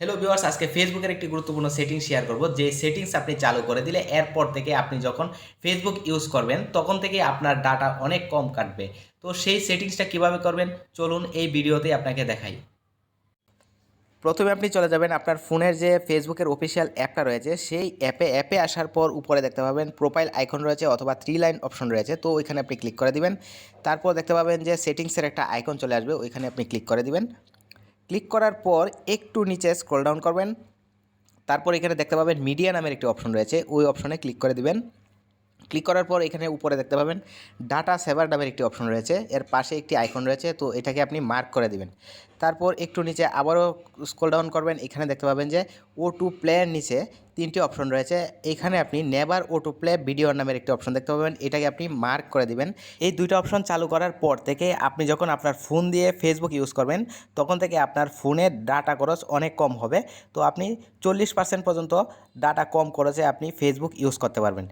Hello viewers, আজকে ফেসবুকের একটি গুরুত্বপূর্ণ সেটিংস শেয়ার করব। যে সেটিংস আপনি চালু করে দিলে এরপর থেকে আপনি যখন ফেসবুক ইউজ করবেন তখন থেকে আপনার ডাটা অনেক কম কাটবে। তো সেই সেটিংসটা কিভাবে করবেন চলুন এই ভিডিওতে আপনাকে দেখাই। প্রথমে আপনি চলে যাবেন আপনার ফোনের যে ফেসবুকের অফিসিয়াল অ্যাপটা রয়েছে সেই অ্যাপে আসার পর উপরে দেখতে পাবেন প্রোফাইল আইকন রয়েছে অথবা 3 লাইন অপশন রয়েছে, তো ওইখানে আপনি ক্লিক করে দিবেন। তারপর দেখতে পাবেন যে সেটিংসের একটা আইকন চলে আসবে, ওইখানে আপনি ক্লিক করে দিবেন। ক্লিক করার পর একটু নিচে স্ক্রল ডাউন করবেন। তারপর এখানে দেখতে পাবেন মিডিয়া নামের একটি অপশন রয়েছে, ওই অপশনে ক্লিক করে দিবেন। ক্লিক করার পর এখানে উপরে দেখতে পাবেন ডাটা সেভার নামের একটি অপশন রয়েছে, এর পাশে একটি আইকন রয়েছে, তো এটাকে আপনি মার্ক করে দিবেন। তারপর একটু নিচে আবারও স্ক্রল ডাউন করবেন, এখানে দেখতে পাবেন যে ও টু প্লেয়ের নিচে তিনটি অপশন রয়েছে, এখানে আপনি never auto play video নামের একটি অপশন দেখতে পাবেন, এটাকে আপনি মার্ক করে দিবেন। এই দুইটা অপশন চালু করার পর থেকে আপনি যখন আপনার ফোন দিয়ে ফেসবুক ইউজ করবেন তখন থেকে আপনার ফোনের ডাটা খরচ অনেক কম হবে। তো আপনি 40% পর্যন্ত ডাটা কম খরচে আপনি ফেসবুক ইউজ করতে পারবেন।